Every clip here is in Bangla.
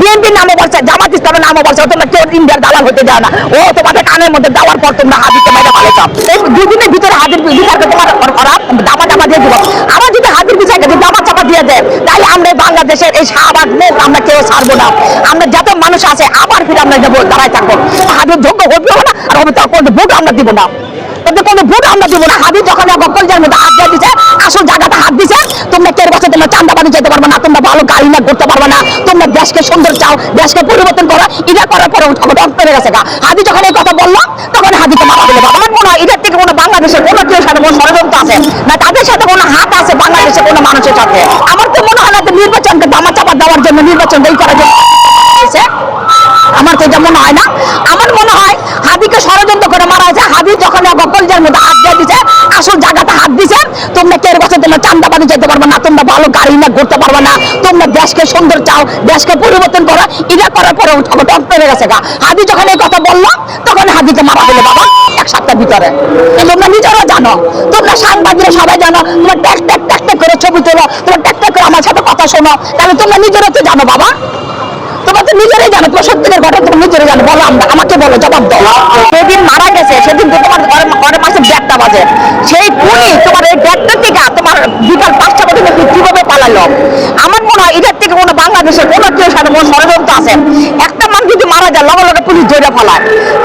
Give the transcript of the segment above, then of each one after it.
বিএনপির নামও বলছে, জামাত ইসলামের নামও বলছে, তোমরা কেউ ইন্ডিয়ার দালাল হতে যাও না। ও তোমাদের কানের মধ্যে দেওয়ার পর তোমরা হাদিকে মেরে পালিয়েছ। এই দুদিনের ভিতরে হাদির বিচারকে তোমার ওরা দামা চাপা দিয়ে দিব। আবার যদি হাদির বিচারকে যদি দামা চাপা দিয়ে দেয়, তাহলে আমরা বাংলাদেশের এই শাহবাগ মুখ আমরা কেউ ছাড়বো না। আমরা যত মানুষ আছে আবার ফিরে আমরা যাবো, দাঁড়ায় থাকবো। হাদির যোগ্য হতেও না, আর হবে তার কোনো ভোট আমরা দিব না, কোনো ভোট আমরা দিব না। হাদির যখন কলজার মধ্যে হাত দিয়ে দিছে, আসল জায়গাটা হাত দিছে, তোমরা কের বছর তোমরা চান্দাবাদি যেতে পারবে না, তোমরা ভালো গাড়ি না করতে পারবে না, তোমরা দেশকে সুন্দর চাও, দেশকে পরিবর্তন করো, এটা করার পরে পেরে গেছে গা। হাদি যখন এই কথা বললো তখন হাদিকে মারা দিলে। আমার মনে হয় এটার থেকে কোনো বাংলাদেশের কোনো কেউ সাথে কোনো ষড়যন্ত্র আছে না, তাদের সাথে কোনো হাত আছে বাংলাদেশের কোনো মানুষের সাথে। আমার তো মনে হয় না নির্বাচনকে দামা চাপা দেওয়ার জন্য, নির্বাচন এই করার জন্য আমার তো এটা মনে হয় না। আমার মনে হয় হাদিকে ষড়যন্ত্র করে মারা হয়েছে। হাদি যখন কলজার মধ্যে হাত দিয়ে দিছে, আসল জায়গাটা হাত দিছে, তোমরা কের বছর তোমরা চান্দাবাদি যেতে পারবে না, তোমরা ভালো গাড়ি না করতে পারবে না, তোমরা দেশকে সুন্দর চাও, দেশকে পরিবর্তন করো, এটা করার পরে পেরে গেছে গা। হাদি যখন এই কথা বললো তখন হাদিকে মারা দিলে বাবা এক সপ্তাহ ভিতরে। তোমরা নিজেরা জানো, তোমরা সাংবাদিকরা সবাই জানো, তোমরা ট্যাক ট্যাক ট্যাক ট্যাক করে ছবি তোলো, তোমরা ট্যাক ট্যাক করে আমার সাথে কথা শোনো, তাহলে তোমরা নিজেরা তো জানো বাবা, তোমরা তো নিজেরাই জানো, তোমার সত্যিকার ঘটনা তুমি নিজেরাই জানো। বলো, আমাকে বলো, জবাব দাও। সেদিন মারা গেছে, সেদিন তো তোমার ঘরের পাশে 1:30 বাজে, সেই খুনি তোমার এই 1:30 থেকে তোমার বিকাল 5টা পর্যন্ত কিভাবে পালালো? আমার মনে হয় এটার থেকে কোনো বাংলাদেশের কোনো কেউ সাথে কোনো ষড়যন্ত্র আছে। একটা মানুষ যদি মারা যায় লগে লগে পুলিশ ধরে ফেলায়।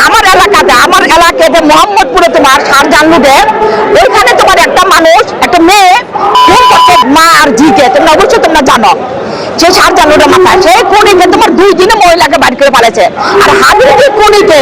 আমার এলাকাতে মোহাম্মদপুরে তোমার শারজান রোডে ওইখানে তোমার একটা মানুষ, একটা মেয়ে ফোন করছে মা আর জিকে, তোমরা অবশ্যই তোমরা জানো, সেই শারজান রোডের মাথায় সেই খুনিকে তোমার 2 দিনে মহিলাকে বাইর করে ফেলেছে। আর হাদির খুনিকে